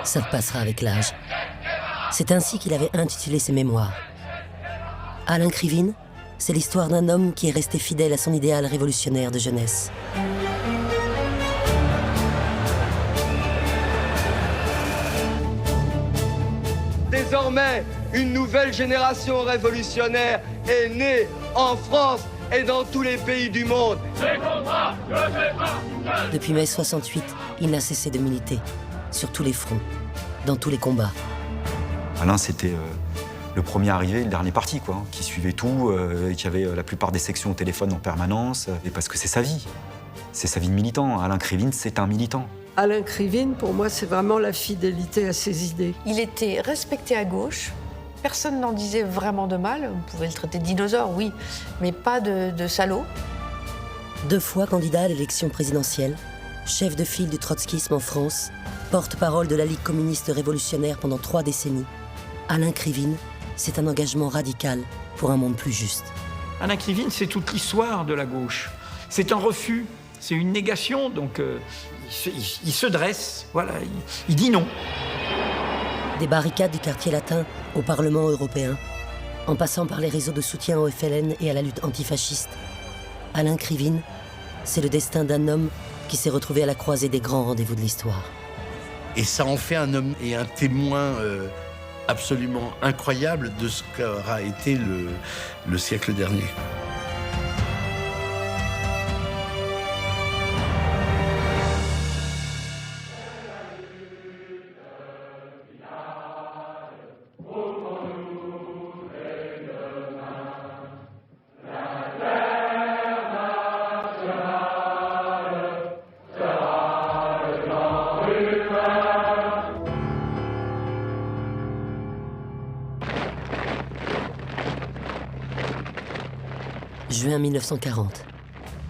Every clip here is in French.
Ça passera avec l'âge. C'est ainsi qu'il avait intitulé ses mémoires. Alain Krivine, c'est l'histoire d'un homme qui est resté fidèle à son idéal révolutionnaire de jeunesse. Désormais, une nouvelle génération révolutionnaire est née en France et dans tous les pays du monde. Depuis mai 68, il n'a cessé de militer, sur tous les fronts, dans tous les combats. Alain, c'était le premier arrivé et le dernier parti, quoi, qui suivait tout, et qui avait la plupart des sections au téléphone en permanence, et parce que c'est sa vie. C'est sa vie de militant. Alain Krivine, c'est un militant. Alain Krivine, pour moi, c'est vraiment la fidélité à ses idées. Il était respecté à gauche. Personne n'en disait vraiment de mal. On pouvait le traiter de dinosaure, oui, mais pas de salaud. 2 fois candidat à l'élection présidentielle, chef de file du trotskisme en France, porte-parole de la Ligue communiste révolutionnaire pendant 3 décennies, Alain Krivine, c'est un engagement radical pour un monde plus juste. Alain Krivine, c'est toute l'histoire de la gauche. C'est un refus, c'est une négation, donc il se dresse, voilà, il dit non. Des barricades du quartier latin au Parlement européen, en passant par les réseaux de soutien au FLN et à la lutte antifasciste, Alain Krivine, c'est le destin d'un homme qui s'est retrouvé à la croisée des grands rendez-vous de l'histoire. Et ça en fait un homme et un témoin absolument incroyable de ce qu'aura été le siècle dernier. Juin 1940.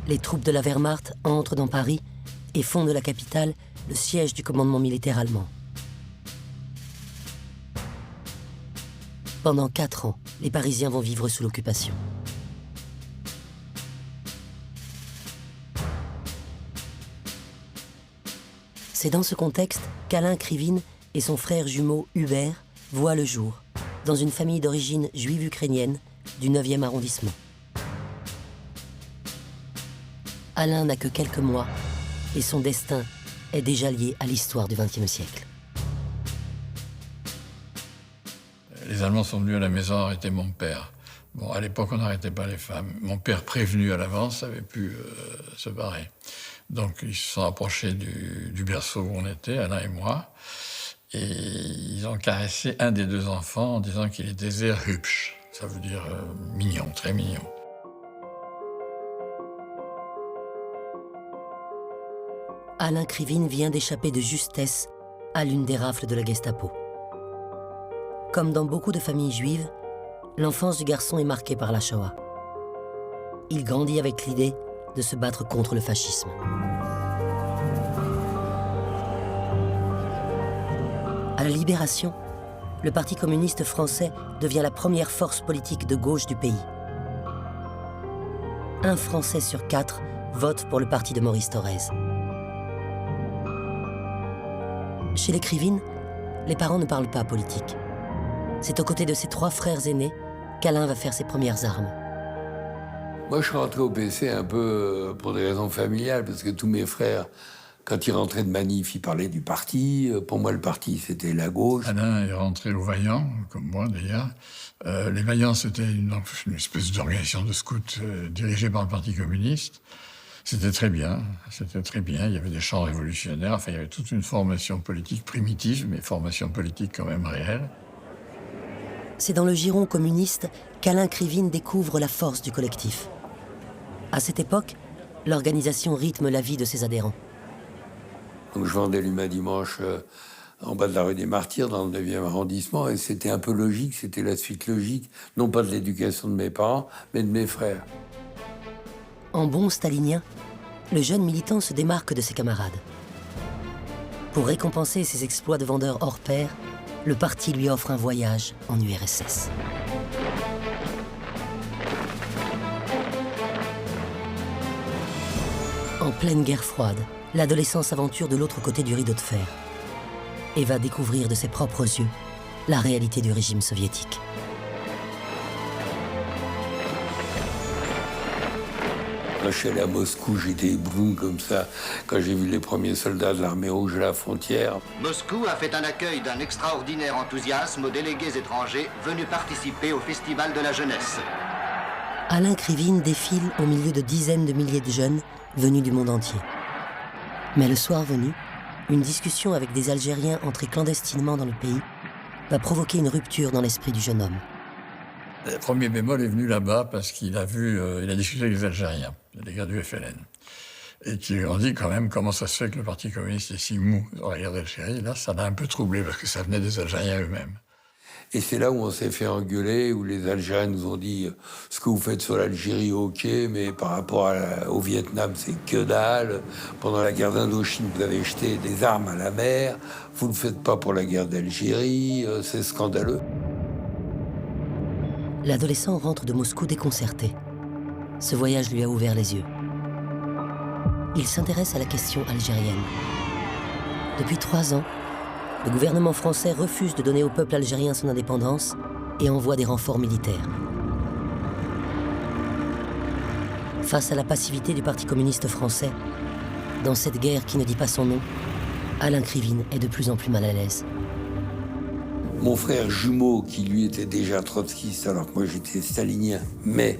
Les troupes de la Wehrmacht entrent dans Paris et font de la capitale le siège du commandement militaire allemand. Pendant 4 ans, les Parisiens vont vivre sous l'occupation. C'est dans ce contexte qu'Alain Krivine et son frère jumeau Hubert voient le jour, dans une famille d'origine juive ukrainienne du 9e arrondissement. Alain n'a que quelques mois et son destin est déjà lié à l'histoire du XXe siècle. Les Allemands sont venus à la maison arrêter mon père. Bon, à l'époque, on n'arrêtait pas les femmes. Mon père, prévenu à l'avance, avait pu se barrer. Donc, ils se sont approchés du berceau où on était, Alain et moi, et ils ont caressé un des 2 enfants en disant qu'il était sehr hübsch. Ça veut dire mignon, très mignon. Alain Krivine vient d'échapper de justesse à l'une des rafles de la Gestapo. Comme dans beaucoup de familles juives, l'enfance du garçon est marquée par la Shoah. Il grandit avec l'idée de se battre contre le fascisme. À la Libération, le Parti communiste français devient la première force politique de gauche du pays. 1 Français sur 4 vote pour le parti de Maurice Thorez. Chez les Krivine, les parents ne parlent pas politique. C'est aux côtés de ses 3 frères aînés qu'Alain va faire ses premières armes. Moi, je suis rentré au PC un peu pour des raisons familiales, parce que tous mes frères, quand ils rentraient de manif, ils parlaient du parti. Pour moi, le parti, c'était la gauche. Alain est rentré au Vaillant, comme moi d'ailleurs. Les Vaillants, c'était une espèce d'organisation de scouts dirigée par le Parti communiste. C'était très bien, il y avait des chants révolutionnaires, enfin il y avait toute une formation politique primitive, mais formation politique quand même réelle. C'est dans le giron communiste qu'Alain Krivine découvre la force du collectif. À cette époque, l'organisation rythme la vie de ses adhérents. Donc je vendais l'Humain Dimanche en bas de la rue des Martyrs, dans le 9e arrondissement, et c'était un peu logique, c'était la suite logique, non pas de l'éducation de mes parents, mais de mes frères. En bon stalinien, le jeune militant se démarque de ses camarades. Pour récompenser ses exploits de vendeur hors pair, le parti lui offre un voyage en URSS. En pleine guerre froide, l'adolescence aventure de l'autre côté du rideau de fer. et va découvrir de ses propres yeux la réalité du régime soviétique. Quand je suis allé à Moscou, j'étais ébloui comme ça, quand j'ai vu les premiers soldats de l'armée rouge à la frontière. Moscou a fait un accueil d'un extraordinaire enthousiasme aux délégués étrangers venus participer au Festival de la jeunesse. Alain Krivine défile au milieu de dizaines de milliers de jeunes venus du monde entier. Mais le soir venu, une discussion avec des Algériens entrés clandestinement dans le pays va provoquer une rupture dans l'esprit du jeune homme. Le premier bémol est venu là-bas parce qu'il a discuté avec les Algériens, les gars du FLN, et qui lui ont dit quand même comment ça se fait que le Parti communiste est si mou dans la guerre d'Algérie. Là, ça l'a un peu troublé parce que ça venait des Algériens eux-mêmes. Et c'est là où on s'est fait engueuler, où les Algériens nous ont dit « Ce que vous faites sur l'Algérie, ok, mais par rapport au Vietnam, c'est que dalle. Pendant la guerre d'Indochine, vous avez jeté des armes à la mer. Vous ne le faites pas pour la guerre d'Algérie. C'est scandaleux. » L'adolescent rentre de Moscou déconcerté. Ce voyage lui a ouvert les yeux. Il s'intéresse à la question algérienne. Depuis 3 ans, le gouvernement français refuse de donner au peuple algérien son indépendance et envoie des renforts militaires. Face à la passivité du Parti communiste français, dans cette guerre qui ne dit pas son nom, Alain Krivine est de plus en plus mal à l'aise. Mon frère jumeau, qui lui était déjà trotskiste, alors que moi j'étais stalinien, mais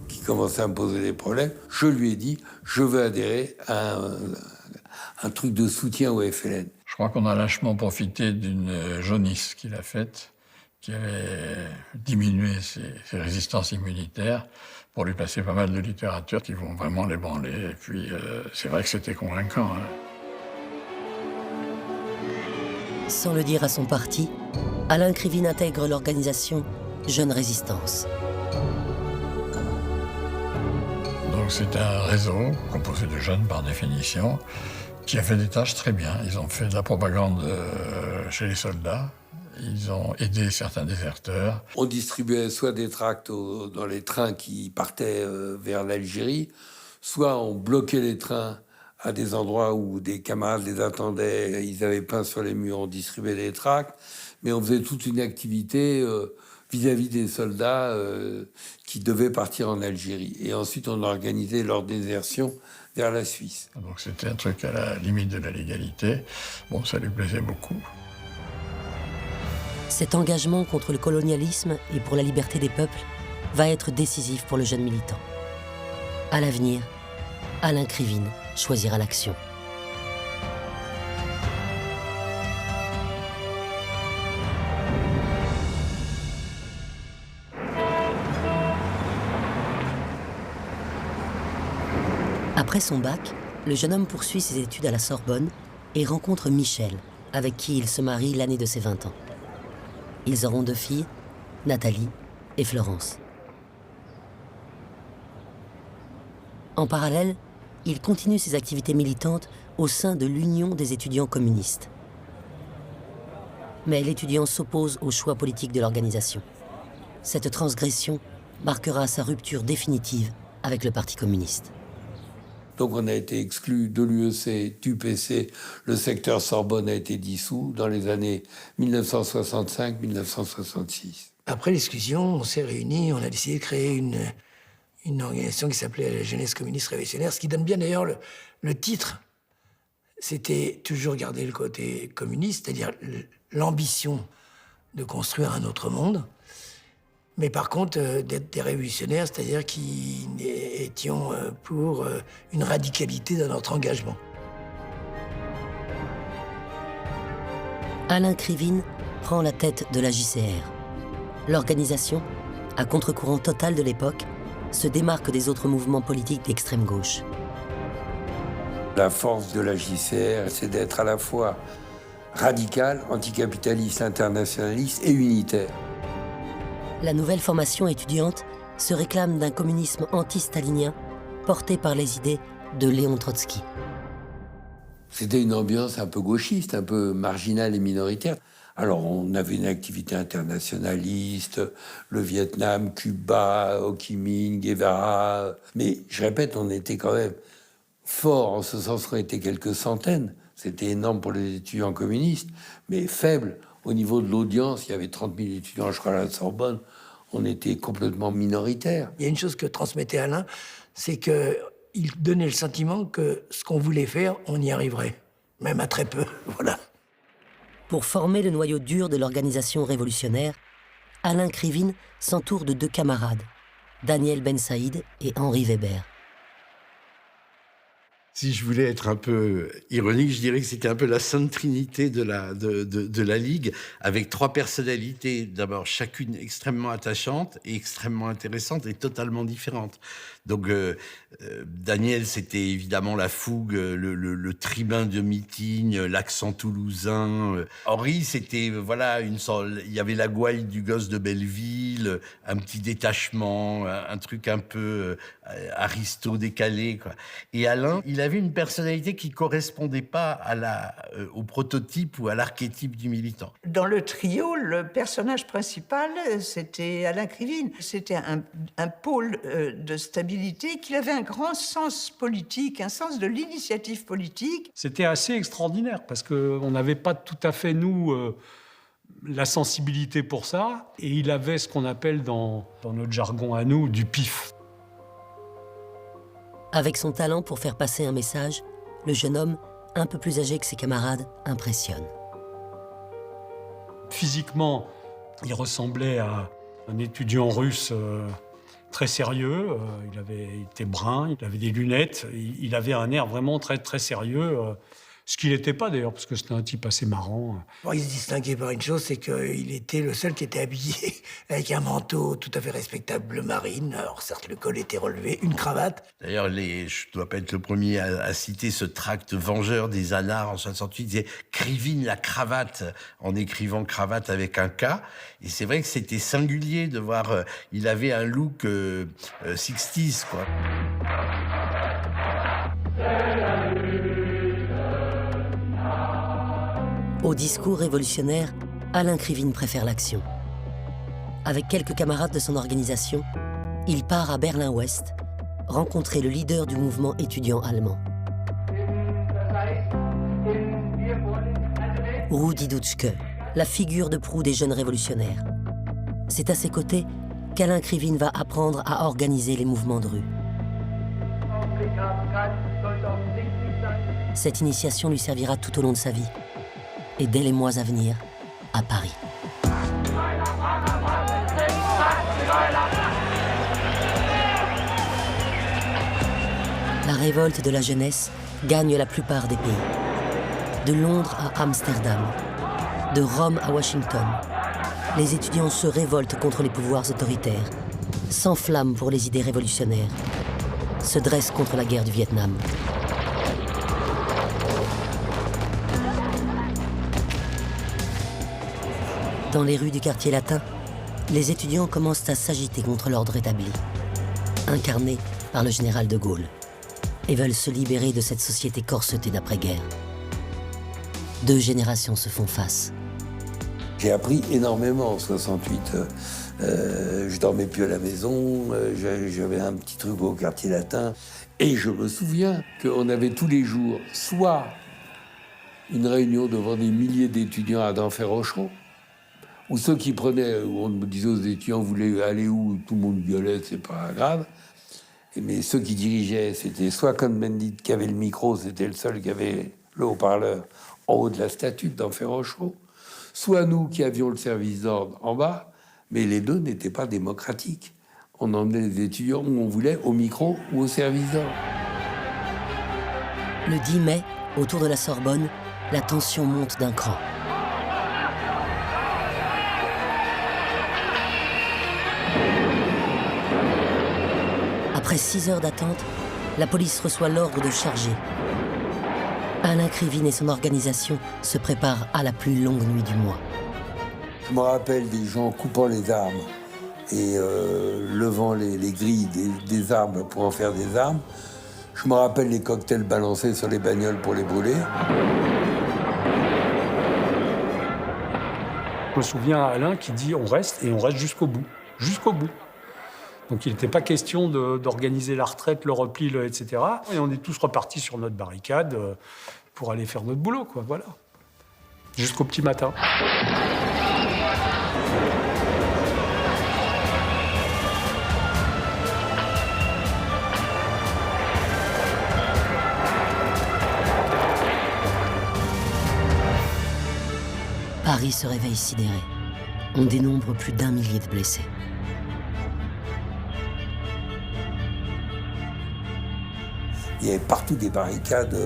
qui commençait à me poser des problèmes, je lui ai dit, je veux adhérer à un truc de soutien au FLN. Je crois qu'on a lâchement profité d'une jaunisse qu'il a faite, qui avait diminué ses résistances immunitaires, pour lui passer pas mal de littérature qui vont vraiment l'ébranler. Et puis, c'est vrai que c'était convaincant. Hein. Sans le dire à son parti, Alain Krivine intègre l'organisation Jeune Résistance. Donc c'est un réseau composé de jeunes par définition, qui a fait des tâches très bien. Ils ont fait de la propagande chez les soldats, ils ont aidé certains déserteurs. On distribuait soit des tracts dans les trains qui partaient vers l'Algérie, soit on bloquait les trains à des endroits où des camarades les attendaient, ils avaient peint sur les murs, on distribuait des tracts, mais on faisait toute une activité vis-à-vis des soldats qui devaient partir en Algérie. Et ensuite, on organisait leur désertion vers la Suisse. Donc c'était un truc à la limite de la légalité. Bon, ça lui plaisait beaucoup. Cet engagement contre le colonialisme et pour la liberté des peuples va être décisif pour le jeune militant. À l'avenir, Alain Krivine choisira l'action. Après son bac, le jeune homme poursuit ses études à la Sorbonne et rencontre Michel, avec qui il se marie l'année de ses 20 ans. Ils auront 2 filles, Nathalie et Florence. En parallèle, il continue ses activités militantes au sein de l'Union des étudiants communistes. Mais l'étudiant s'oppose au choix politique de l'organisation. Cette transgression marquera sa rupture définitive avec le Parti communiste. Donc on a été exclu de l'UEC, du PC. Le secteur Sorbonne a été dissous dans les années 1965-1966. Après discussion, on s'est réunis, on a décidé de créer une organisation qui s'appelait la Jeunesse communiste révolutionnaire, ce qui donne bien d'ailleurs le titre. C'était toujours garder le côté communiste, c'est-à-dire l'ambition de construire un autre monde, mais par contre d'être des révolutionnaires, c'est-à-dire qui étions pour une radicalité dans notre engagement. Alain Krivine prend la tête de la JCR. L'organisation, à contre-courant total de l'époque, se démarque des autres mouvements politiques d'extrême gauche. La force de la JCR, c'est d'être à la fois radical, anticapitaliste, internationaliste et unitaire. La nouvelle formation étudiante se réclame d'un communisme anti-stalinien porté par les idées de Léon Trotsky. C'était une ambiance un peu gauchiste, un peu marginale et minoritaire. Alors, on avait une activité internationaliste, le Vietnam, Cuba, Ho Chi Minh, Guevara. Mais, je répète, on était quand même forts, en ce sens qu'on était quelques centaines, C'était énorme pour les étudiants communistes, mais faible. Au niveau de l'audience, il y avait 30 000 étudiants, je crois, à la Sorbonne. On était complètement minoritaire. Il y a une chose que transmettait Alain, c'est qu'il donnait le sentiment que ce qu'on voulait faire, on y arriverait. Même à très peu, voilà. Pour former le noyau dur de l'organisation révolutionnaire, Alain Krivine s'entoure de 2 camarades, Daniel Ben Saïd et Henri Weber. Si je voulais être un peu ironique, je dirais que c'était un peu la sainte trinité de la Ligue, avec 3 personnalités, d'abord chacune extrêmement attachante et extrêmement intéressante et totalement différente. Donc Daniel, c'était évidemment la fougue, le tribun de meeting, l'accent toulousain. Henri, c'était voilà il y avait la gouaille du gosse de Belleville, un petit détachement, un truc un peu aristo décalé, quoi. Et Alain, il avait une personnalité qui correspondait pas au prototype ou à l'archétype du militant. Dans le trio, le personnage principal, c'était Alain Krivine. C'était un pôle de stabilité, qu'il avait un grand sens politique, un sens de l'initiative politique. C'était assez extraordinaire, parce qu'on n'avait pas tout à fait, nous, la sensibilité pour ça, et il avait ce qu'on appelle dans notre jargon à nous, du pif. Avec son talent pour faire passer un message, le jeune homme, un peu plus âgé que ses camarades, impressionne. Physiquement, il ressemblait à un étudiant russe très sérieux. Il était brun, il avait des lunettes, il avait un air vraiment très, très sérieux. Ce qu'il n'était pas d'ailleurs, parce que c'était un type assez marrant. Bon, il se distinguait par une chose, c'est qu'il était le seul qui était habillé avec un manteau tout à fait respectable bleu marine. Alors certes, le col était relevé, une cravate. D'ailleurs, je ne dois pas être le premier à citer ce tract vengeur des Anards en 68. Il disait « Krivine la cravate » en écrivant « cravate » avec un K. Et c'est vrai que c'était singulier de voir... il avait un look 60s, quoi. Au discours révolutionnaire, Alain Krivine préfère l'action. Avec quelques camarades de son organisation, il part à Berlin-Ouest rencontrer le leader du mouvement étudiant allemand. Rudi Dutschke, la figure de proue des jeunes révolutionnaires. C'est à ses côtés qu'Alain Krivine va apprendre à organiser les mouvements de rue. Cette initiation lui servira tout au long de sa vie. Et dès les mois à venir, à Paris. La révolte de la jeunesse gagne la plupart des pays. De Londres à Amsterdam, de Rome à Washington, les étudiants se révoltent contre les pouvoirs autoritaires, s'enflamment pour les idées révolutionnaires, se dressent contre la guerre du Vietnam. Dans les rues du quartier latin, les étudiants commencent à s'agiter contre l'ordre établi, incarné par le général de Gaulle, et veulent se libérer de cette société corsetée d'après-guerre. 2 générations se font face. J'ai appris énormément en 68. Je dormais plus à la maison, j'avais un petit truc au quartier latin. Et je me souviens qu'on avait tous les jours soit une réunion devant des milliers d'étudiants à Denfert-Rochereau, ou ceux qui prenaient, on me disait aux étudiants, vous voulez aller où? Tout le monde gueulait, c'est pas grave. Mais ceux qui dirigeaient, c'était soit Cohn-Bendit qui avait le micro, c'était le seul qui avait le haut-parleur en haut de la statue d'Denfert-Rochereau, soit nous qui avions le service d'ordre en bas, mais les deux n'étaient pas démocratiques. On emmenait les étudiants où on voulait, au micro ou au service d'ordre. Le 10 mai, autour de la Sorbonne, la tension monte d'un cran. Après 6 heures d'attente, la police reçoit l'ordre de charger. Alain Krivine et son organisation se préparent à la plus longue nuit du mois. Je me rappelle des gens coupant les armes et levant les grilles des armes pour en faire des armes. Je me rappelle les cocktails balancés sur les bagnoles pour les brûler. Je me souviens à Alain qui dit on reste, et on reste jusqu'au bout. Jusqu'au bout. Donc il n'était pas question d'organiser la retraite, le repli, etc. Et on est tous repartis sur notre barricade. pour aller faire notre boulot, quoi, voilà. Jusqu'au petit matin. Paris se réveille sidéré. On dénombre plus d'1 millier de blessés. Il y avait partout des barricades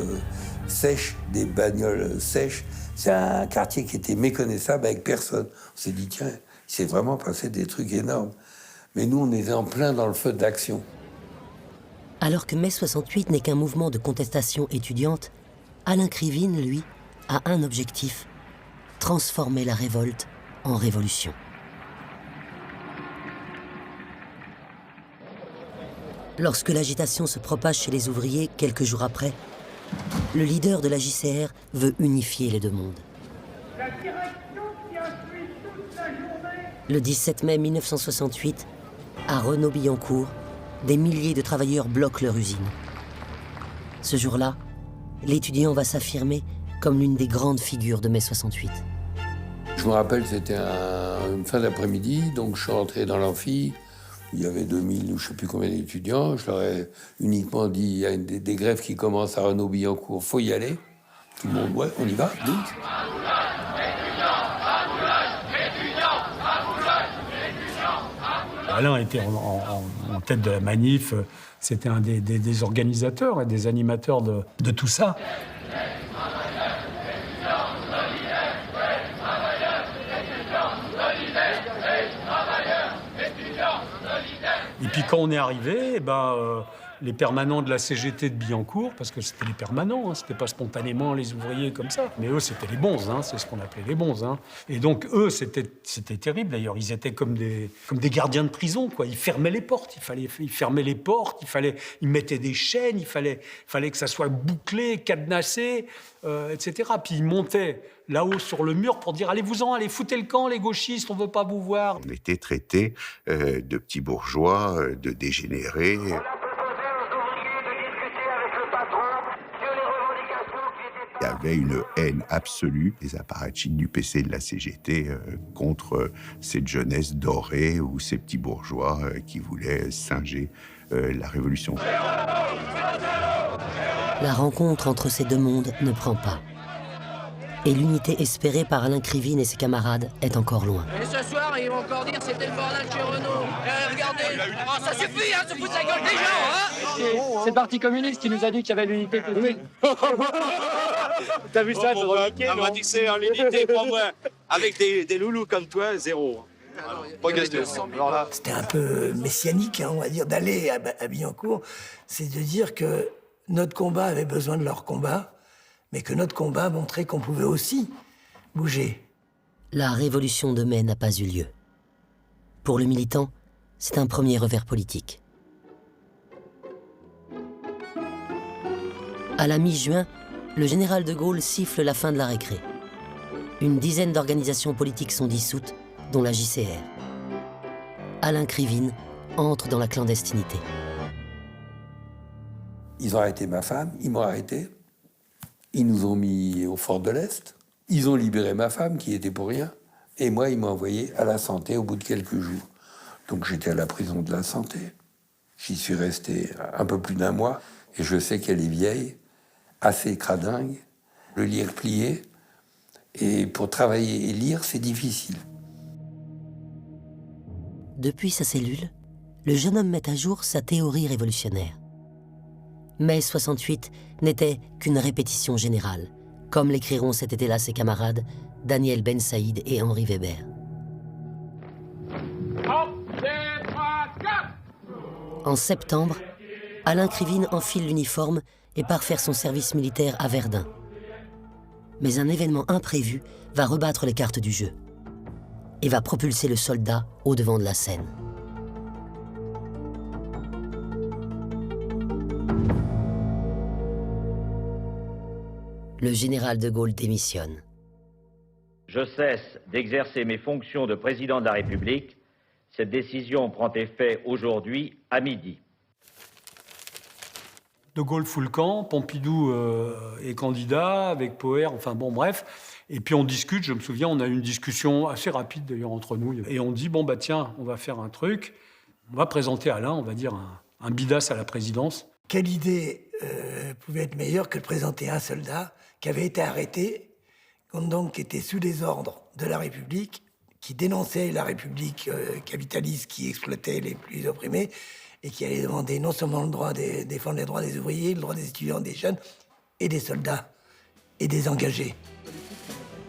sèches, des bagnoles sèches. C'est un quartier qui était méconnaissable avec personne. On s'est dit, tiens, il s'est vraiment passé des trucs énormes. Mais nous, on était en plein dans le feu de l'action. Alors que mai 68 n'est qu'un mouvement de contestation étudiante, Alain Krivine, lui, a un objectif: transformer la révolte en révolution. Lorsque l'agitation se propage chez les ouvriers quelques jours après, le leader de la JCR veut unifier les deux mondes. Le 17 mai 1968, à Renault-Billancourt, des milliers de travailleurs bloquent leur usine. Ce jour-là, l'étudiant va s'affirmer comme l'une des grandes figures de mai 68. Je me rappelle, c'était une fin d'après-midi, donc je suis rentré dans l'amphi. Il y avait 2000 ou je ne sais plus combien d'étudiants. Je leur ai uniquement dit, il y a des grèves qui commencent à Renault-Billancourt, il faut y aller. Tout le monde, ouais, on y va, vite. Alain était en tête de la manif, c'était un des organisateurs et des animateurs de tout ça. Et puis quand on est arrivé, les permanents de la CGT de Billancourt, parce que c'était les permanents, c'était pas spontanément les ouvriers comme ça, mais eux c'était les bons, c'est ce qu'on appelait les bons. Et donc eux c'était terrible d'ailleurs, ils étaient comme des gardiens de prison, quoi. Ils fermaient les portes, ils fermaient les portes, ils mettaient des chaînes, il fallait que ça soit bouclé, cadenassé, etc. Puis ils montaient là-haut sur le mur pour dire allez-vous-en, allez foutez le camp les gauchistes, on veut pas vous voir. On était traités de petits bourgeois, de dégénérés. Il y avait une haine absolue des apparatchiks du PC et de la CGT contre cette jeunesse dorée ou ces petits bourgeois qui voulaient singer la révolution. La rencontre entre ces deux mondes ne prend pas. Et l'unité espérée par Alain Krivine et ses camarades est encore loin. Et ce soir, ils vont encore dire c'était le bordel chez Renault. Regardez, ça suffit, se foutre la gueule des gens, C'est le Parti communiste qui nous a dit qu'il y avait l'unité. Oui. T'as vu ça, on m'a dit que c'est en l'unité, pour moi. Avec des loulous comme toi, zéro. Pas question. C'était un peu messianique, on va dire, d'aller à Billancourt. C'est de dire que notre combat avait besoin de leur combat, mais que notre combat montrait qu'on pouvait aussi bouger. La révolution de mai n'a pas eu lieu. Pour le militant, c'est un premier revers politique. À la mi-juin, le général de Gaulle siffle la fin de la récré. Une dizaine d'organisations politiques sont dissoutes, dont la JCR. Alain Krivine entre dans la clandestinité. Ils ont arrêté ma femme, ils m'ont arrêté. Ils nous ont mis au fort de l'Est. Ils ont libéré ma femme, qui était pour rien. Et moi, ils m'ont envoyé à la Santé au bout de quelques jours. Donc j'étais à la prison de la Santé. J'y suis resté un peu plus d'1 mois. Et je sais qu'elle est vieille, assez cradingue, le lire plié. Et pour travailler et lire, c'est difficile. Depuis sa cellule, le jeune homme met à jour sa théorie révolutionnaire. Mai 68 n'était qu'une répétition générale, comme l'écriront cet été-là ses camarades Daniel Ben Saïd et Henri Weber. En septembre, Alain Krivine enfile l'uniforme et part faire son service militaire à Verdun. Mais un événement imprévu va rebattre les cartes du jeu et va propulser le soldat au devant de la scène. Le général de Gaulle démissionne. Je cesse d'exercer mes fonctions de président de la République. Cette décision prend effet aujourd'hui à midi. De Gaulle fout le camp, Pompidou est candidat avec Poher, enfin bon, bref. Et puis on discute, je me souviens, on a eu une discussion assez rapide d'ailleurs entre nous. Et on dit, bon bah tiens, on va faire un truc, on va présenter Alain, on va dire un bidas à la présidence. Quelle idée pouvait être meilleure que de présenter un soldat qui avait été arrêté, donc qui était sous les ordres de la République, qui dénonçait la République capitaliste qui exploitait les plus opprimés et qui allait demander non seulement le droit de défendre les droits des ouvriers, le droit des étudiants, des jeunes et des soldats et des engagés.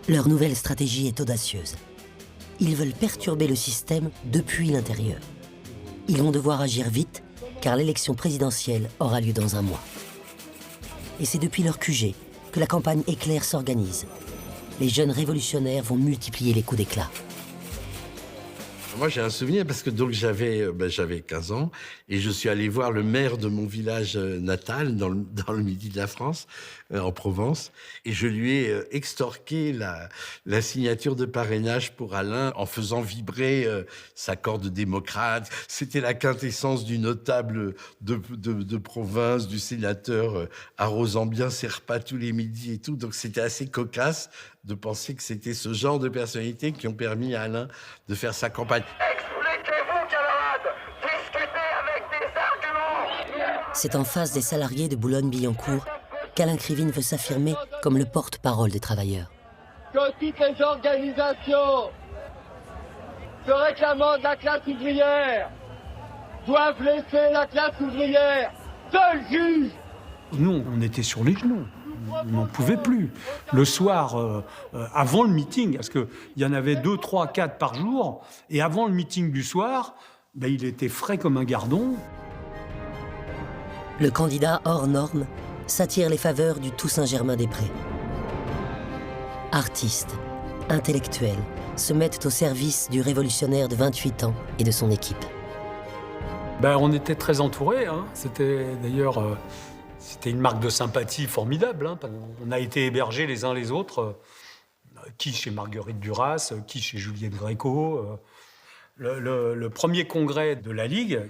Leur nouvelle stratégie est audacieuse. Ils veulent perturber le système depuis l'intérieur. Ils vont devoir agir vite, car l'élection présidentielle aura lieu dans un mois. Et c'est depuis leur QG que la campagne éclair s'organise. Les jeunes révolutionnaires vont multiplier les coups d'éclat. Moi, j'ai un souvenir parce que donc j'avais 15 ans et je suis allé voir le maire de mon village natal dans le midi de la France, en Provence, et je lui ai extorqué la signature de parrainage pour Alain en faisant vibrer sa corde démocrate. C'était la quintessence du notable de province, du sénateur arrosant bien ses repas tous les midis et tout. Donc c'était assez cocasse de penser que c'était ce genre de personnalités qui ont permis à Alain de faire sa campagne. Expliquez-vous, camarades! Discutez avec des arguments! C'est en face des salariés de Boulogne-Billancourt qu'Alain Krivine veut s'affirmer comme le porte-parole des travailleurs. Que toutes les organisations se réclamant de la classe ouvrière doivent laisser la classe ouvrière seule juge. Nous, on était sur les genoux. On n'en pouvait plus. Le soir, avant le meeting, parce qu'il y en avait 2, 3, 4 par jour, et avant le meeting du soir, il était frais comme un gardon. Le candidat hors norme s'attire les faveurs du Toussaint-Germain-des-Prés. Artistes, intellectuels se mettent au service du révolutionnaire de 28 ans et de son équipe. On était très entourés. C'était d'ailleurs... C'était une marque de sympathie formidable. On a été hébergés les uns les autres, qui chez Marguerite Duras, qui chez Juliette Gréco. Le premier congrès de la Ligue,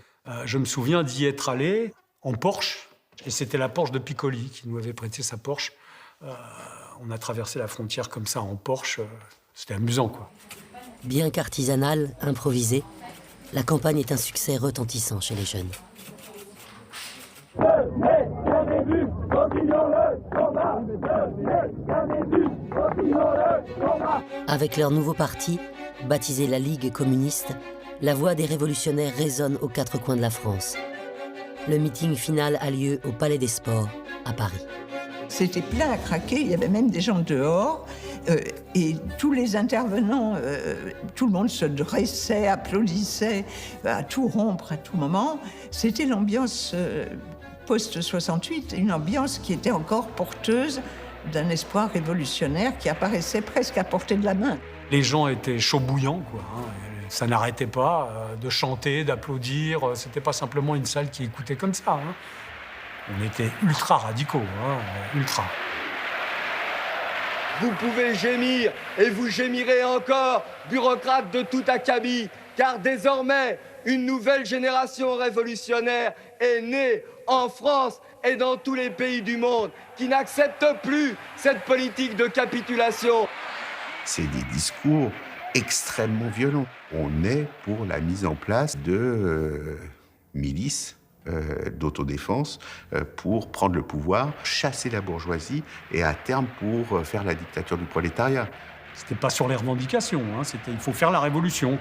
je me souviens d'y être allé en Porsche, et c'était la Porsche de Piccoli qui nous avait prêté sa Porsche. On a traversé la frontière comme ça en Porsche, c'était amusant, quoi. Bien qu'artisanale, improvisée, la campagne est un succès retentissant chez les jeunes. Avec leur nouveau parti, baptisé la Ligue communiste, la voix des révolutionnaires résonne aux 4 coins de la France. Le meeting final a lieu au Palais des Sports, à Paris. C'était plein à craquer, il y avait même des gens dehors, et tous les intervenants, tout le monde se dressait, applaudissait, à tout rompre, à tout moment. C'était l'ambiance post-68, une ambiance qui était encore porteuse d'un espoir révolutionnaire qui apparaissait presque à portée de la main. Les gens étaient chauds bouillants, quoi. Ça n'arrêtait pas de chanter, d'applaudir. C'était pas simplement une salle qui écoutait comme ça. On était ultra radicaux, ultra. Vous pouvez gémir et vous gémirez encore, bureaucrates de tout acabit, car désormais, une nouvelle génération révolutionnaire est née en France et dans tous les pays du monde qui n'acceptent plus cette politique de capitulation. C'est des discours extrêmement violents. On est pour la mise en place de milices d'autodéfense pour prendre le pouvoir, chasser la bourgeoisie et à terme pour faire la dictature du prolétariat. C'était pas sur les revendications, c'était il faut faire la révolution.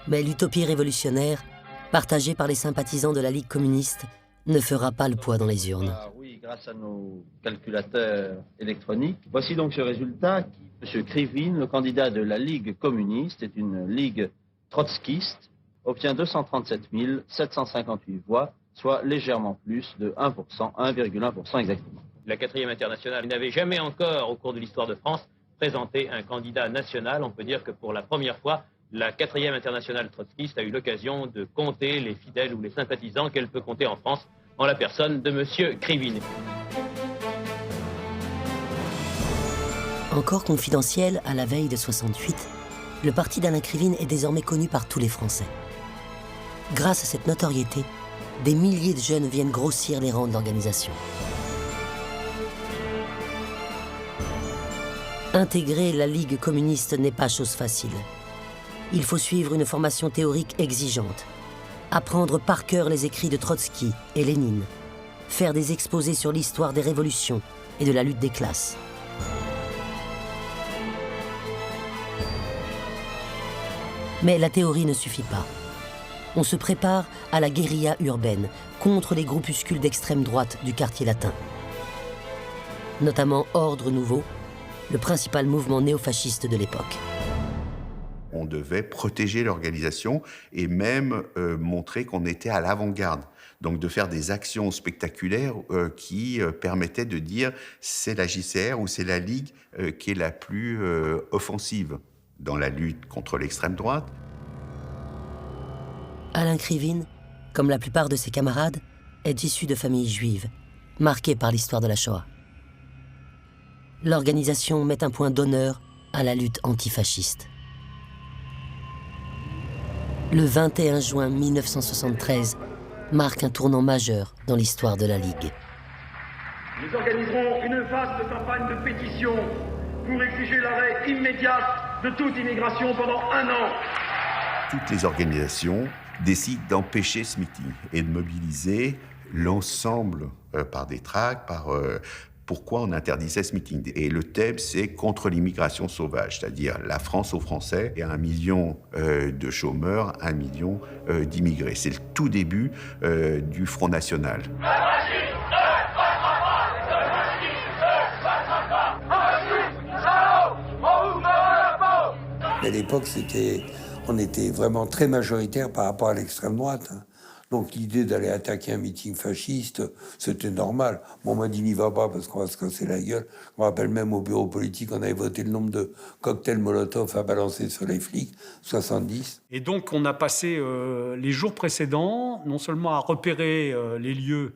Mais l'utopie révolutionnaire, partagée par les sympathisants de la Ligue communiste, ne fera pas le poids dans les urnes. Oui, grâce à nos calculateurs électroniques. Voici donc ce résultat. M. Krivine, le candidat de la Ligue communiste, est une ligue trotskiste, obtient 237 758 voix, soit légèrement plus de 1%, 1,1% exactement. La 4e internationale n'avait jamais encore, au cours de l'histoire de France, présenté un candidat national. On peut dire que pour la première fois, la 4e internationale trotskiste a eu l'occasion de compter les fidèles ou les sympathisants qu'elle peut compter en France en la personne de M. Krivine. Encore confidentiel à la veille de 68, le parti d'Alain Krivine est désormais connu par tous les Français. Grâce à cette notoriété, des milliers de jeunes viennent grossir les rangs de l'organisation. Intégrer la Ligue communiste n'est pas chose facile. Il faut suivre une formation théorique exigeante, apprendre par cœur les écrits de Trotsky et Lénine, faire des exposés sur l'histoire des révolutions et de la lutte des classes. Mais la théorie ne suffit pas. On se prépare à la guérilla urbaine contre les groupuscules d'extrême droite du quartier latin. Notamment Ordre Nouveau, le principal mouvement néofasciste de l'époque. On devait protéger l'organisation et même montrer qu'on était à l'avant-garde. Donc de faire des actions spectaculaires qui permettaient de dire c'est la JCR ou c'est la Ligue qui est la plus offensive dans la lutte contre l'extrême droite. Alain Krivine, comme la plupart de ses camarades, est issu de familles juives, marquées par l'histoire de la Shoah. L'organisation met un point d'honneur à la lutte antifasciste. Le 21 juin 1973 marque un tournant majeur dans l'histoire de la Ligue. Nous organiserons une vaste campagne de pétition pour exiger l'arrêt immédiat de toute immigration pendant 1 an. Toutes les organisations décident d'empêcher ce meeting et de mobiliser l'ensemble par des tracts, par pourquoi on interdisait ce meeting. Et le thème, c'est contre l'immigration sauvage, c'est-à-dire la France aux Français et 1 million de chômeurs, 1 million d'immigrés. C'est le tout début du Front National. À l'époque, on était vraiment très majoritaire par rapport à l'extrême droite. Donc l'idée d'aller attaquer un meeting fasciste, c'était normal. Bon, on m'a dit n'y va pas parce qu'on va se casser la gueule. Je me rappelle même au bureau politique, on avait voté le nombre de cocktails Molotov à balancer sur les flics, 70. Et donc on a passé les jours précédents, non seulement à repérer les lieux,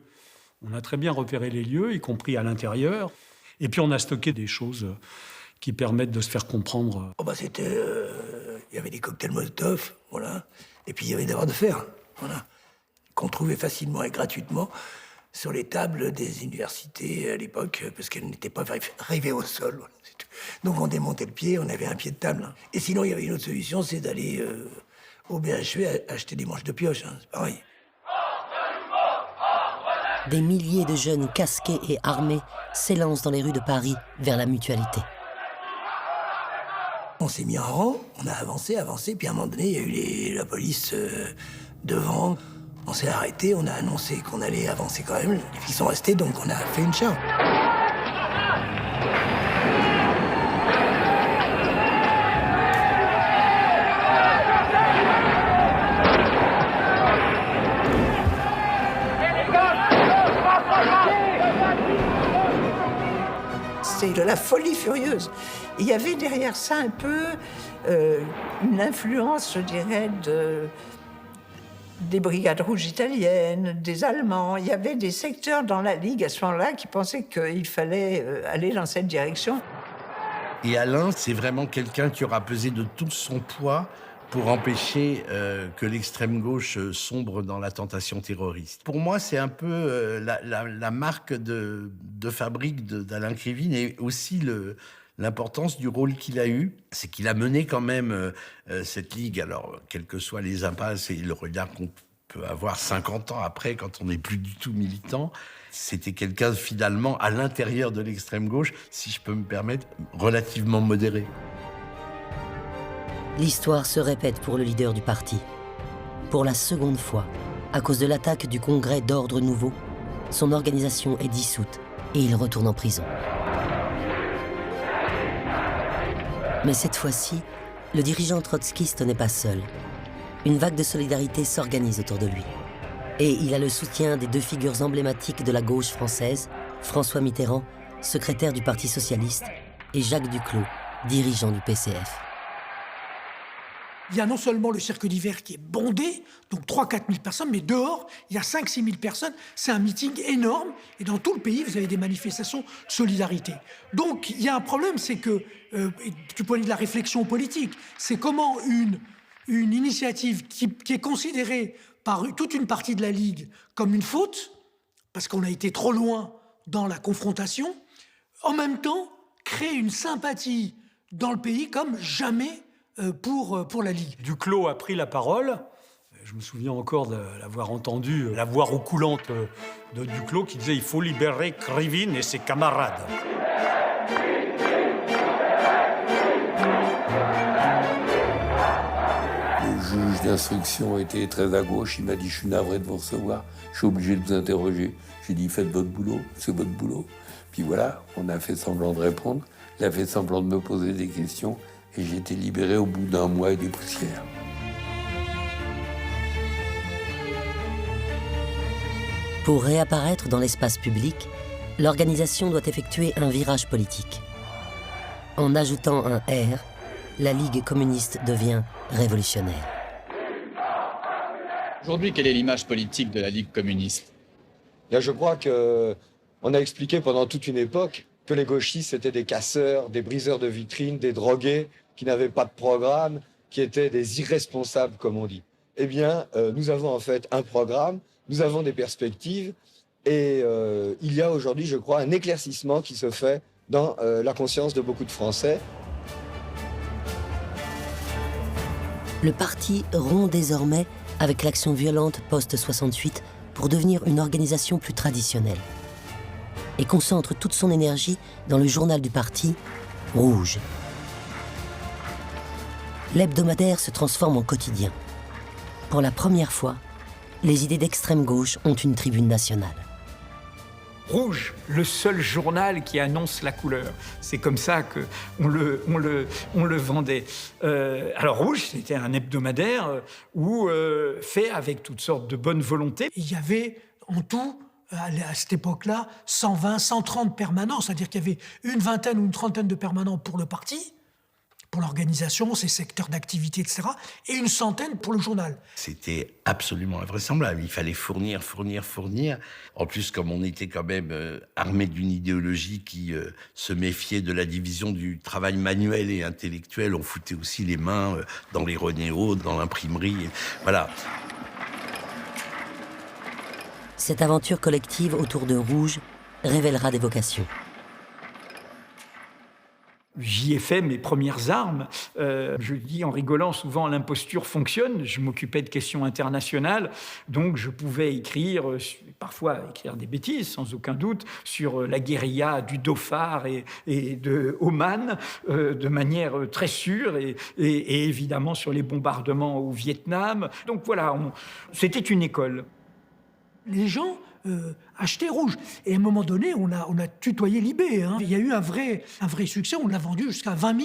on a très bien repéré les lieux, y compris à l'intérieur, et puis on a stocké des choses qui permettent de se faire comprendre. Oh bah c'était... Il y avait des cocktails Molotov, voilà. Et puis il y avait des barres de fer, voilà. Qu'on trouvait facilement et gratuitement sur les tables des universités à l'époque, parce qu'elles n'étaient pas arrivées au sol. Voilà, c'est tout. Donc on démontait le pied, on avait un pied de table. Et sinon, il y avait une autre solution, c'est d'aller au BHV acheter des manches de pioche, hein, c'est pareil. Des milliers de jeunes casqués et armés s'élancent dans les rues de Paris vers la mutualité. On s'est mis en rang, on a avancé, puis à un moment donné, il y a eu la police devant. On s'est arrêté, on a annoncé qu'on allait avancer quand même. Les filles sont restées, donc on a fait une charge. C'est de la folie furieuse. Il y avait derrière ça un peu une influence, je dirais, des brigades rouges italiennes, des Allemands. Il y avait des secteurs dans la Ligue à ce moment-là qui pensaient qu'il fallait aller dans cette direction. Et Alain, c'est vraiment quelqu'un qui aura pesé de tout son poids pour empêcher que l'extrême gauche sombre dans la tentation terroriste. Pour moi, c'est un peu la marque de fabrique d'Alain Krivine et aussi l'importance du rôle qu'il a eu. C'est qu'il a mené quand même cette ligue, alors quelles que soient les impasses et le regard qu'on peut avoir 50 ans après, quand on n'est plus du tout militant. C'était quelqu'un finalement à l'intérieur de l'extrême gauche, si je peux me permettre, relativement modéré. L'histoire se répète pour le leader du parti. Pour la seconde fois, à cause de l'attaque du Congrès d'Ordre Nouveau, son organisation est dissoute et il retourne en prison. Mais cette fois-ci, le dirigeant trotskiste n'est pas seul. Une vague de solidarité s'organise autour de lui. Et il a le soutien des 2 figures emblématiques de la gauche française, François Mitterrand, secrétaire du Parti socialiste, et Jacques Duclos, dirigeant du PCF. Il y a non seulement le cirque d'hiver qui est bondé, donc 3-4 000 personnes, mais dehors, il y a 5-6 000 personnes. C'est un meeting énorme. Et dans tout le pays, vous avez des manifestations de solidarité. Donc, il y a un problème, c'est que, du point de vue de la réflexion politique, c'est comment une initiative qui est considérée par toute une partie de la Ligue comme une faute, parce qu'on a été trop loin dans la confrontation, en même temps, crée une sympathie dans le pays comme jamais pour la Ligue. Duclos a pris la parole. Je me souviens encore de l'avoir entendu, la voix roucoulante de Duclos qui disait « Il faut libérer Krivine et ses camarades ». Le juge d'instruction était très à gauche. Il m'a dit « Je suis navré de vous recevoir. Je suis obligé de vous interroger. » J'ai dit « Faites votre boulot, c'est votre boulot. » Puis voilà, on a fait semblant de répondre. Il a fait semblant de me poser des questions. Et j'ai été libéré au bout d'un mois et des poussières. Pour réapparaître dans l'espace public, l'organisation doit effectuer un virage politique. En ajoutant un R, la Ligue communiste devient révolutionnaire. Aujourd'hui, quelle est l'image politique de la Ligue communiste? Là, je crois qu'on a expliqué pendant toute une époque que les gauchistes étaient des casseurs, des briseurs de vitrines, des drogués, qui n'avaient pas de programme, qui étaient des irresponsables, comme on dit. Eh bien, nous avons en fait un programme, nous avons des perspectives, et il y a aujourd'hui, je crois, un éclaircissement qui se fait dans la conscience de beaucoup de Français. Le parti rompt désormais avec l'action violente post-68 pour devenir une organisation plus traditionnelle et concentre toute son énergie dans le journal du parti, Rouge. L'hebdomadaire se transforme en quotidien. Pour la première fois, les idées d'extrême gauche ont une tribune nationale. Rouge, le seul journal qui annonce la couleur. C'est comme ça qu'on le vendait. Alors Rouge, c'était un hebdomadaire fait avec toutes sortes de bonnes volontés. Il y avait en tout, à cette époque-là, 120, 130 permanents, c'est-à-dire qu'il y avait une vingtaine ou une trentaine de permanents pour le parti, pour l'organisation, ses secteurs d'activité, etc., et une centaine pour le journal. C'était absolument invraisemblable. Il fallait fournir. En plus, comme on était quand même armé d'une idéologie qui se méfiait de la division du travail manuel et intellectuel, on foutait aussi les mains dans les Renéos, dans l'imprimerie. Voilà. Cette aventure collective autour de Rouge révélera des vocations. J'y ai fait mes premières armes. Je dis en rigolant souvent, l'imposture fonctionne. Je m'occupais de questions internationales, donc je pouvais écrire, parfois écrire des bêtises, sans aucun doute, sur la guérilla du Dhofar et de Oman, de manière très sûre, et évidemment sur les bombardements au Vietnam. Donc voilà, c'était une école. Les gens achetaient Rouge. Et à un moment donné, on a tutoyé Libé. Hein. Il y a eu un vrai succès. On l'a vendu jusqu'à 20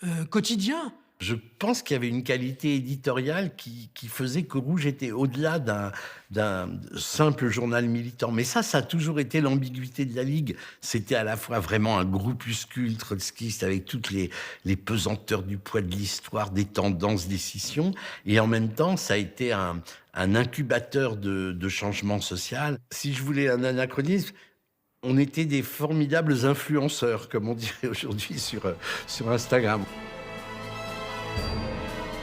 000 quotidiens. Je pense qu'il y avait une qualité éditoriale qui faisait que Rouge était au-delà d'un simple journal militant. Mais ça a toujours été l'ambiguïté de la Ligue. C'était à la fois vraiment un groupuscule trotskiste avec toutes les pesanteurs du poids de l'histoire, des tendances, des scissions. Et en même temps, ça a été un incubateur de changement social. Si je voulais un anachronisme, on était des formidables influenceurs, comme on dirait aujourd'hui sur Instagram.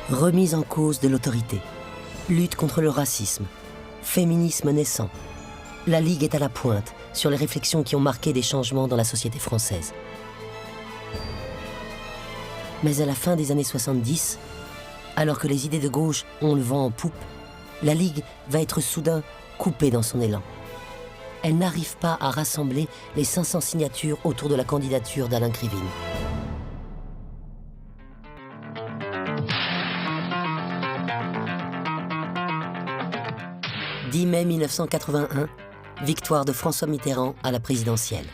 Remise en cause de l'autorité, lutte contre le racisme, féminisme naissant. La Ligue est à la pointe sur les réflexions qui ont marqué des changements dans la société française. Mais à la fin des années 70, alors que les idées de gauche ont le vent en poupe, la Ligue va être soudain coupée dans son élan. Elle n'arrive pas à rassembler les 500 signatures autour de la candidature d'Alain Krivine. 10 mai 1981, victoire de François Mitterrand à la présidentielle.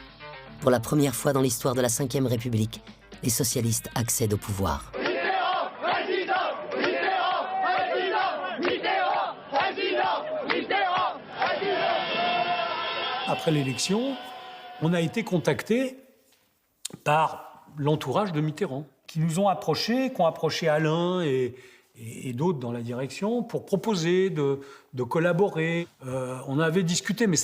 Pour la première fois dans l'histoire de la Ve République, les socialistes accèdent au pouvoir. Après l'élection, on a été contacté par l'entourage de Mitterrand, qui nous ont approchés, qui ont approché Alain et et d'autres dans la direction pour proposer de collaborer. On avait discuté, mais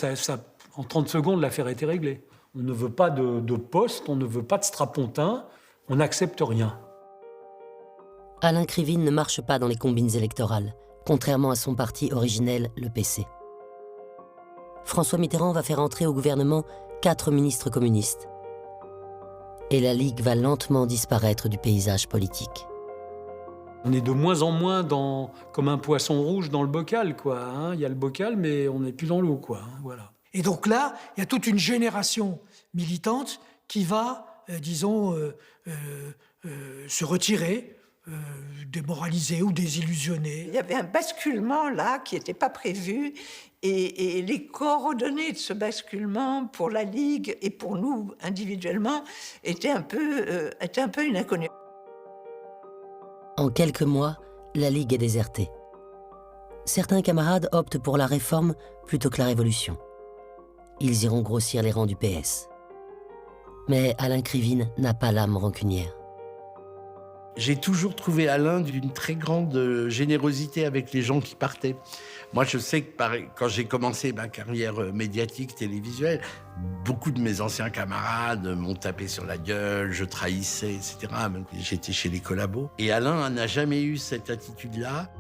en 30 secondes, l'affaire était réglée. On ne veut pas de poste, on ne veut pas de strapontin, on n'accepte rien. Alain Krivine ne marche pas dans les combines électorales, contrairement à son parti originel, le PC. François Mitterrand va faire entrer au gouvernement 4 ministres communistes. Et la Ligue va lentement disparaître du paysage politique. On est de moins en moins comme un poisson rouge dans le bocal, quoi. Hein. Il y a le bocal, mais on n'est plus dans l'eau, quoi. Hein, voilà. Et donc là, il y a toute une génération militante qui va, se retirer, démoralisée ou désillusionnée. Il y avait un basculement là qui n'était pas prévu et les coordonnées de ce basculement pour la Ligue et pour nous individuellement étaient un peu une inconnue. En quelques mois, la Ligue est désertée. Certains camarades optent pour la réforme plutôt que la révolution. Ils iront grossir les rangs du PS. Mais Alain Krivine n'a pas l'âme rancunière. J'ai toujours trouvé Alain d'une très grande générosité avec les gens qui partaient. Moi, je sais que quand j'ai commencé ma carrière médiatique, télévisuelle, beaucoup de mes anciens camarades m'ont tapé sur la gueule, je trahissais, etc. J'étais chez les collabos. Et Alain n'a jamais eu cette attitude-là.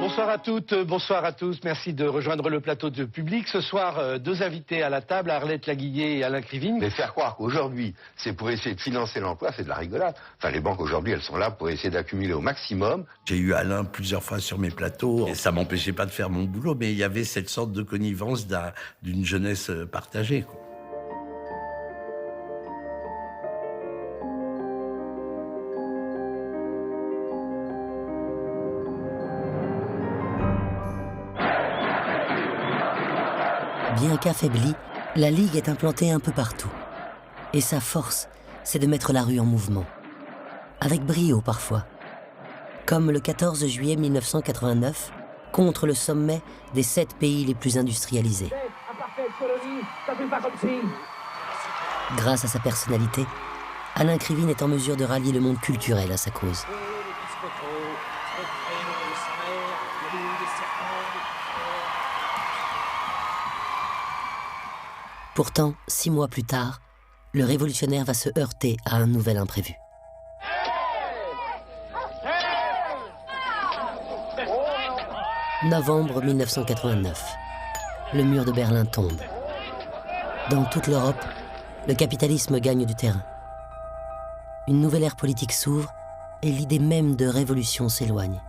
Bonsoir à toutes, bonsoir à tous. Merci de rejoindre le plateau de Public. Ce soir, 2 invités à la table, Arlette Laguillet et Alain Krivine. Mais faire croire qu'aujourd'hui, c'est pour essayer de financer l'emploi, c'est de la rigolade. Enfin, les banques aujourd'hui, elles sont là pour essayer d'accumuler au maximum. J'ai eu Alain plusieurs fois sur mes plateaux. Et ça m'empêchait pas de faire mon boulot, mais il y avait cette sorte de connivence d'une jeunesse partagée, quoi. Bien qu'affaiblie, la Ligue est implantée un peu partout. Et sa force, c'est de mettre la rue en mouvement. Avec brio parfois. Comme le 14 juillet 1989, contre le sommet des 7 pays les plus industrialisés. Grâce à sa personnalité, Alain Krivine est en mesure de rallier le monde culturel à sa cause. Pourtant, 6 mois plus tard, le révolutionnaire va se heurter à un nouvel imprévu. Novembre 1989. Le mur de Berlin tombe. Dans toute l'Europe, le capitalisme gagne du terrain. Une nouvelle ère politique s'ouvre et l'idée même de révolution s'éloigne.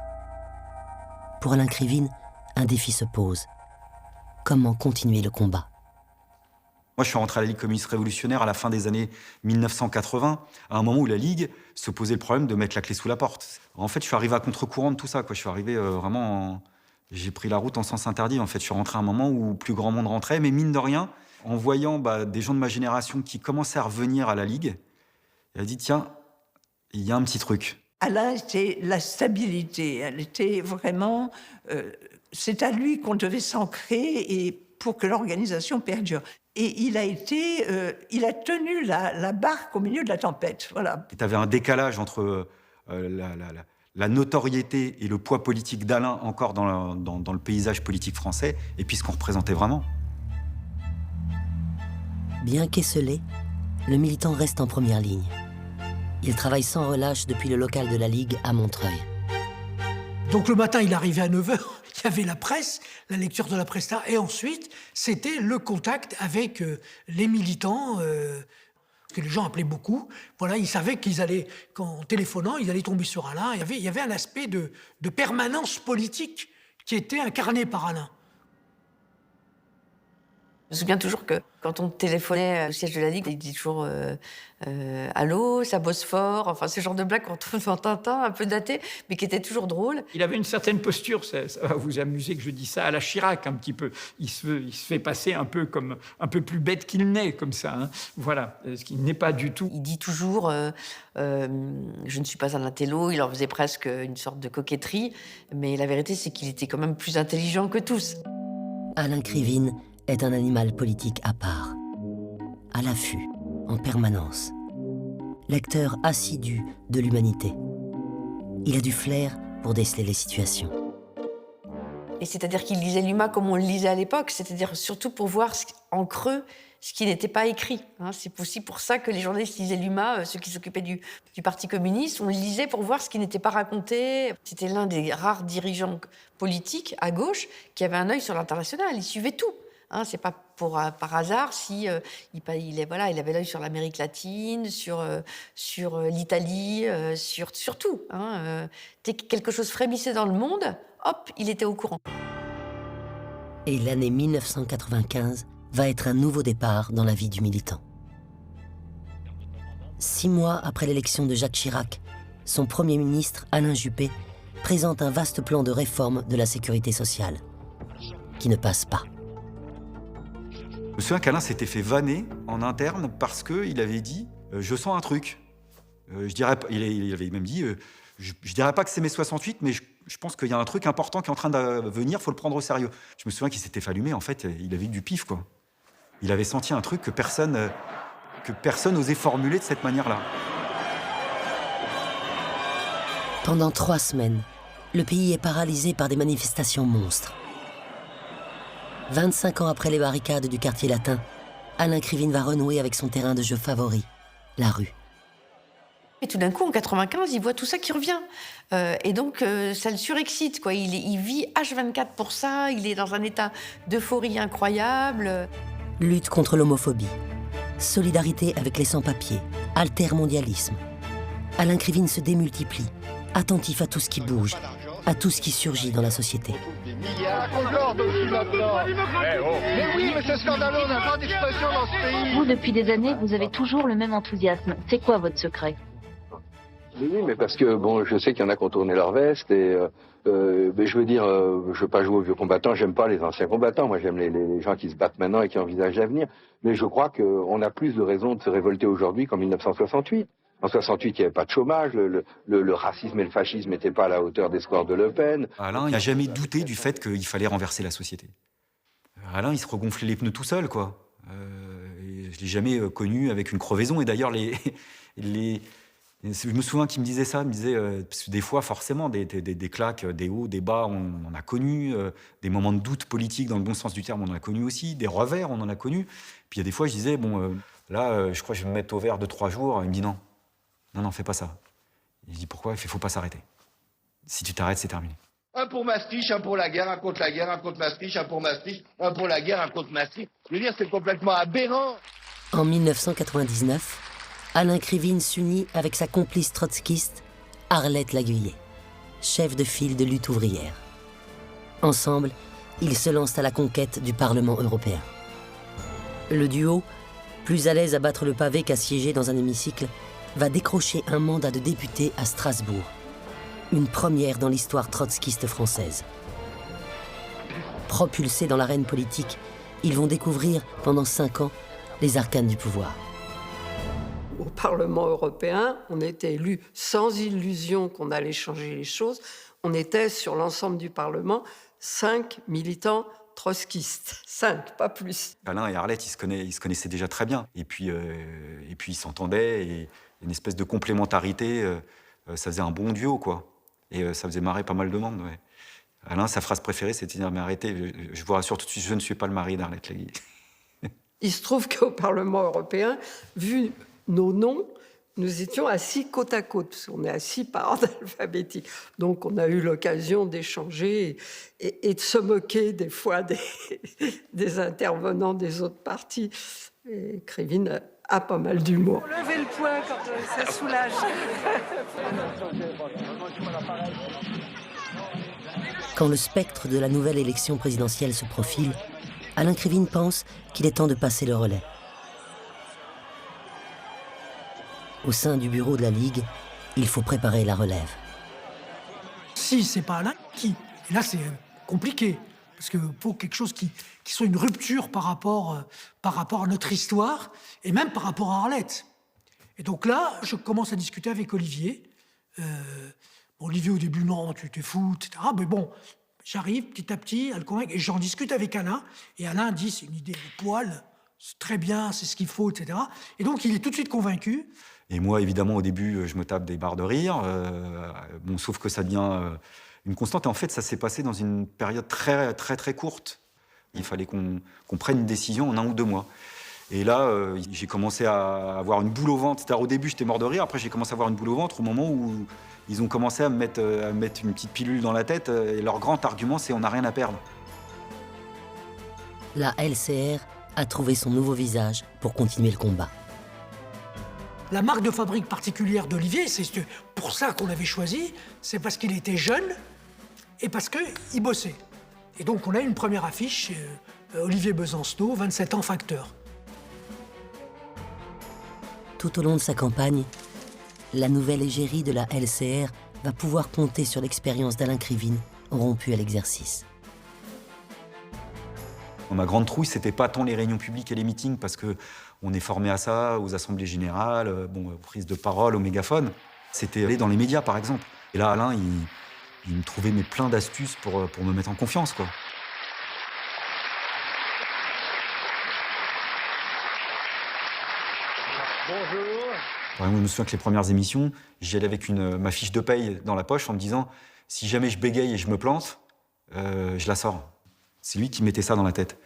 Pour Alain Krivine, un défi se pose. Comment continuer le combat ? Moi, je suis rentré à la Ligue communiste révolutionnaire à la fin des années 1980, à un moment où la Ligue se posait le problème de mettre la clé sous la porte. En fait, je suis arrivé à contre-courant de tout ça, quoi. Je suis arrivé vraiment... J'ai pris la route en sens interdit. En fait, je suis rentré à un moment où plus grand monde rentrait, mais mine de rien, en voyant des gens de ma génération qui commençaient à revenir à la Ligue, il a dit, tiens, il y a un petit truc. Alain, c'était la stabilité. Elle était vraiment... c'est à lui qu'on devait s'ancrer et pour que l'organisation perdure. Et il a tenu la barque au milieu de la tempête. Voilà. Tu avais un décalage entre la notoriété et le poids politique d'Alain encore dans le paysage politique français, et puis ce qu'on représentait vraiment. Bien qu'esselé, le militant reste en première ligne. Il travaille sans relâche depuis le local de la Ligue à Montreuil. Donc le matin, il arrivait à 9h. Il y avait la presse, la lecture de la presse, et ensuite, c'était le contact avec les militants, que les gens appelaient beaucoup. Voilà, ils savaient qu'ils allaient, qu'en téléphonant, ils allaient tomber sur Alain. Il y avait un aspect de permanence politique qui était incarné par Alain. Je me souviens toujours que quand on téléphonait au siège de la Ligue, il dit toujours allô, ça bosse fort. Enfin, ce genre de blague qu'on trouve dans Tintin, un peu daté, mais qui était toujours drôle. Il avait une certaine posture, ça va vous amuser que je dis ça, à la Chirac un petit peu. Il se fait passer un peu plus bête qu'il n'est, comme ça. Hein. Voilà, ce qui n'est pas du tout. Il dit toujours je ne suis pas un intello. Il en faisait presque une sorte de coquetterie, mais la vérité, c'est qu'il était quand même plus intelligent que tous. Alain Krivine est un animal politique à part, à l'affût, en permanence. lecteur assidu de l'Humanité. Il a du flair pour déceler les situations. Et c'est-à-dire qu'il lisait l'Huma comme on le lisait à l'époque, c'est-à-dire surtout pour voir en creux ce qui n'était pas écrit. C'est aussi pour ça que les journalistes lisaient l'Huma, ceux qui s'occupaient du Parti communiste, on le lisait pour voir ce qui n'était pas raconté. C'était l'un des rares dirigeants politiques à gauche qui avait un œil sur l'international, il suivait tout. C'est pas par hasard si il avait l'œil sur l'Amérique latine, sur l'Italie, sur tout. Dès que quelque chose frémissait dans le monde, hop, il était au courant. Et l'année 1995 va être un nouveau départ dans la vie du militant. 6 mois après l'élection de Jacques Chirac, son Premier ministre, Alain Juppé, présente un vaste plan de réforme de la sécurité sociale, qui ne passe pas. Je me souviens qu'Alain s'était fait vanner en interne parce qu'il avait dit « je sens un truc ». Il avait même dit « je dirais pas que c'est mai 68, mais je pense qu'il y a un truc important qui est en train de venir, il faut le prendre au sérieux ». Je me souviens qu'il s'était fait allumer, en fait, il avait eu du pif, quoi. Il avait senti un truc que personne n'osait formuler de cette manière-là. Pendant 3 semaines, le pays est paralysé par des manifestations monstres. 25 ans après les barricades du quartier latin, Alain Krivine va renouer avec son terrain de jeu favori, la rue. Et tout d'un coup, en 95, il voit tout ça qui revient. Et donc, ça le surexcite, quoi. Il vit H24 pour ça, il est dans un état d'euphorie incroyable. Lutte contre l'homophobie, solidarité avec les sans-papiers, altermondialisme. Alain Krivine se démultiplie, attentif à tout ce qui bouge, à tout ce qui surgit dans la société. Mais oui, mais c'est scandaleux, on n'a pas d'expression dans ce pays. Vous, depuis des années, vous avez toujours le même enthousiasme. C'est quoi votre secret? Oui, mais parce que bon, je sais qu'il y en a qui ont tourné leur veste et mais je veux dire, je veux pas jouer aux vieux combattants, j'aime pas les anciens combattants, moi j'aime les gens qui se battent maintenant et qui envisagent l'avenir. Mais je crois qu'on a plus de raisons de se révolter aujourd'hui qu'en 1968. En 68, il n'y avait pas de chômage, le racisme et le fascisme n'étaient pas à la hauteur des scores de Le Pen. Alain, il n'a jamais douté du fait qu'il fallait renverser la société. Alain, il se regonflait les pneus tout seul, quoi. Je ne l'ai jamais connu avec une crevaison. Et d'ailleurs, je me souviens qu'il me disait ça. Il me disait, parce que des fois, forcément, des claques, des hauts, des bas, on en a connu. Des moments de doute politique, dans le bon sens du terme, on en a connu aussi. Des revers, on en a connu. Puis il y a des fois, je disais, bon, là, je crois que je vais me mettre au vert de 3 jours. Il me dit non. Non, fais pas ça. Il dit pourquoi? Il fait faut pas s'arrêter. Si tu t'arrêtes, c'est terminé. Un pour Maastricht, un pour la guerre, un contre la guerre, un contre Maastricht, un pour Maastricht, un pour la guerre, un contre Maastricht. Je veux dire, c'est complètement aberrant. En 1999, Alain Krivine s'unit avec sa complice trotskiste, Arlette Laguiller, chef de file de lutte ouvrière. Ensemble, ils se lancent à la conquête du Parlement européen. Le duo, plus à l'aise à battre le pavé qu'à siéger dans un hémicycle, va décrocher un mandat de député à Strasbourg. Une première dans l'histoire trotskiste française. Propulsés dans l'arène politique, ils vont découvrir, pendant 5 ans, les arcanes du pouvoir. Au Parlement européen, on était élus sans illusion qu'on allait changer les choses. On était, sur l'ensemble du Parlement, 5 militants trotskistes. 5, pas plus. Alain et Arlette, ils se connaissaient déjà très bien. Et puis ils s'entendaient, et une espèce de complémentarité, ça faisait un bon duo, quoi. Et ça faisait marrer pas mal de monde, ouais. Alain, sa phrase préférée, c'était de dire « Mais arrêtez, je vous rassure tout de suite, je ne suis pas le mari d'Arlette Laguiller. » Il se trouve qu'au Parlement européen, vu nos noms, nous étions assis côte à côte, parce qu'on est assis par ordre alphabétique. Donc on a eu l'occasion d'échanger et de se moquer des fois des intervenants des autres partis. Et Krivine a pas mal d'humour. Levez le poing quand ça soulage. Quand le spectre de la nouvelle élection présidentielle se profile, Alain Krivine pense qu'il est temps de passer le relais. Au sein du bureau de la Ligue, il faut préparer la relève. Si c'est pas Alain, qui? Et là, c'est compliqué. Parce qu'il faut quelque chose qui soit une rupture par rapport à notre histoire, et même par rapport à Arlette. Et donc là, je commence à discuter avec Olivier. Olivier, au début, non, tu t'es fou, etc. Mais bon, j'arrive petit à petit à le convaincre, et j'en discute avec Alain. Et Alain dit, c'est une idée de poil, c'est très bien, c'est ce qu'il faut, etc. Et donc, il est tout de suite convaincu. Et moi, évidemment, au début, je me tape des barres de rire. Bon, sauf que ça devient une constante. Et en fait, ça s'est passé dans une période très, très, très courte. Il fallait qu'on prenne une décision en 1 ou 2 mois. Et là, j'ai commencé à avoir une boule au ventre. C'est-à-dire, au début, j'étais mort de rire. Après, j'ai commencé à avoir une boule au ventre au moment où ils ont commencé à me mettre une petite pilule dans la tête. Et leur grand argument, c'est on n'a rien à perdre. La LCR a trouvé son nouveau visage pour continuer le combat. La marque de fabrique particulière d'Olivier, c'est pour ça qu'on l'avait choisi, c'est parce qu'il était jeune et parce qu'il bossait. Et donc on a une première affiche, Olivier Besancenot, 27 ans, facteur. Tout au long de sa campagne, la nouvelle égérie de la LCR va pouvoir compter sur l'expérience d'Alain Krivine, rompu à l'exercice. Ma grande trouille, c'était pas tant les réunions publiques et les meetings, parce qu'on est formé à ça, aux assemblées générales, aux prises de parole, au mégaphone. C'était aller dans les médias, par exemple. Et là, Alain, il me trouvait plein d'astuces pour me mettre en confiance, quoi. Bonjour. Par exemple, je me souviens que les premières émissions, j'y allais avec ma fiche de paye dans la poche en me disant « si jamais je bégaye et je me plante, je la sors ». C'est lui qui mettait ça dans la tête.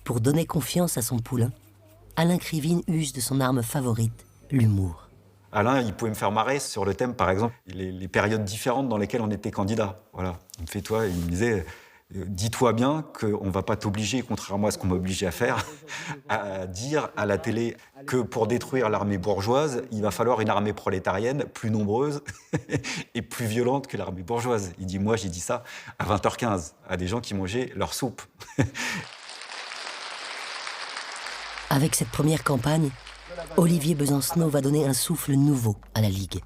Pour donner confiance à son poulain, Alain Krivine use de son arme favorite, l'humour. Alain, il pouvait me faire marrer sur le thème, par exemple, les périodes différentes dans lesquelles on était candidat. Voilà. Il me fait, toi, il me disait, dis-toi bien qu'on ne va pas t'obliger, contrairement à ce qu'on m'a obligé à faire, à dire à la télé que pour détruire l'armée bourgeoise, il va falloir une armée prolétarienne plus nombreuse et plus violente que l'armée bourgeoise. Il dit, moi, j'ai dit ça à 20h15 à des gens qui mangeaient leur soupe. Avec cette première campagne, Olivier Besancenot va donner un souffle nouveau à la Ligue.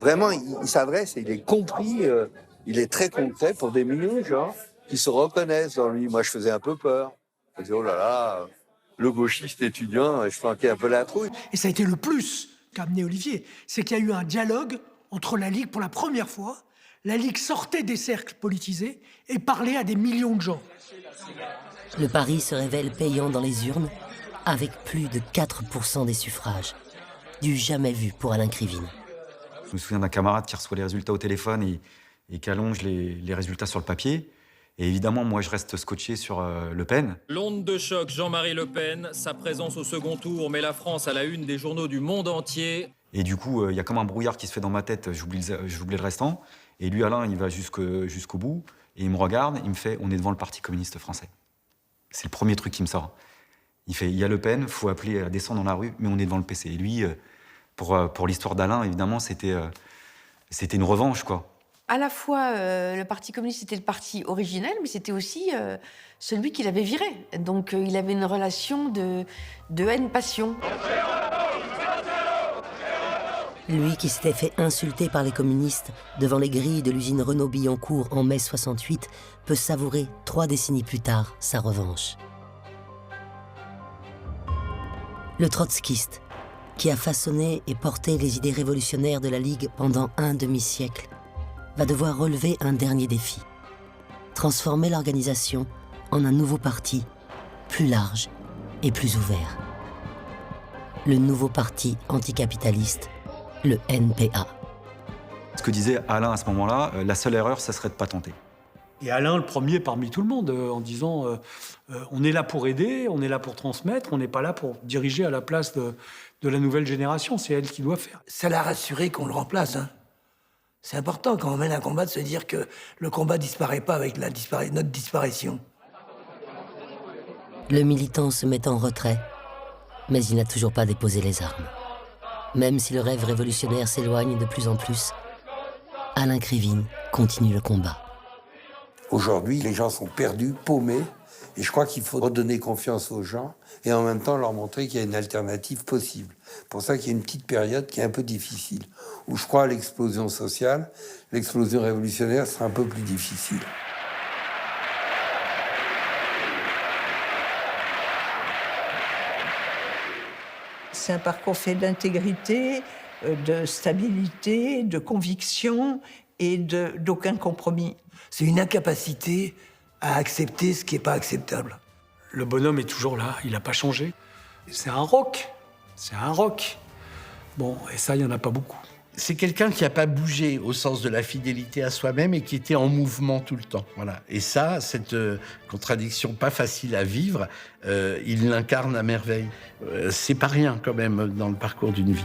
Vraiment, il s'adresse, il est compris, il est très concret pour des millions de gens qui se reconnaissent dans lui. Moi, je faisais un peu peur. Je disais, oh là là, le gauchiste étudiant, je flanquais un peu la trouille. Et ça a été le plus qu'a amené Olivier, c'est qu'il y a eu un dialogue entre la Ligue pour la première fois. La Ligue sortait des cercles politisés et parlait à des millions de gens. Le pari se révèle payant dans les urnes, avec plus de 4% des suffrages. Du jamais vu pour Alain Krivine. Je me souviens d'un camarade qui reçoit les résultats au téléphone et qui allonge les résultats sur le papier. Et évidemment, moi, je reste scotché sur Le Pen. L'onde de choc, Jean-Marie Le Pen. Sa présence au second tour met la France à la une des journaux du monde entier. Et du coup, il y a comme un brouillard qui se fait dans ma tête. J'oublie le restant. Et lui, Alain, il va jusqu'au bout. Et il me regarde, il me fait « On est devant le Parti communiste français ». C'est le premier truc qui me sort. Il fait « Il y a Le Pen, il faut appeler à descendre dans la rue, mais on est devant le PC ». Et lui, pour l'histoire d'Alain, évidemment, c'était une revanche, quoi. À la fois, le Parti communiste, c'était le parti originel, mais c'était aussi celui qu'il avait viré. Donc, il avait une relation de haine-passion. Lui qui s'était fait insulter par les communistes devant les grilles de l'usine Renault-Billancourt en mai 68 peut savourer 3 décennies plus tard sa revanche. Le trotskiste, qui a façonné et porté les idées révolutionnaires de la Ligue pendant un demi-siècle, va devoir relever un dernier défi. Transformer l'organisation en un nouveau parti, plus large et plus ouvert. Le nouveau parti anticapitaliste, le NPA. Ce que disait Alain à ce moment-là, la seule erreur, ça serait de ne pas tenter. Et Alain, le premier parmi tout le monde, en disant on est là pour aider, on est là pour transmettre, on n'est pas là pour diriger à la place de la nouvelle génération, c'est elle qui doit faire. Ça l'a rassuré qu'on le remplace. Hein. C'est important quand on mène un combat de se dire que le combat disparaît pas avec notre disparition. Le militant se met en retrait, mais il n'a toujours pas déposé les armes. Même si le rêve révolutionnaire s'éloigne de plus en plus, Alain Krivine continue le combat. Aujourd'hui, les gens sont perdus, paumés, et je crois qu'il faut redonner confiance aux gens et en même temps leur montrer qu'il y a une alternative possible. Pour ça qu'il y a une petite période qui est un peu difficile, où je crois à l'explosion sociale, l'explosion révolutionnaire sera un peu plus difficile. C'est un parcours fait d'intégrité, de stabilité, de conviction et d'aucun compromis. C'est une incapacité à accepter ce qui n'est pas acceptable. Le bonhomme est toujours là, il n'a pas changé. C'est un rock, c'est un rock. Bon, et ça, il n'y en a pas beaucoup. C'est quelqu'un qui n'a pas bougé au sens de la fidélité à soi-même et qui était en mouvement tout le temps. Voilà. Et ça, cette contradiction pas facile à vivre, il l'incarne à merveille. C'est pas rien quand même dans le parcours d'une vie.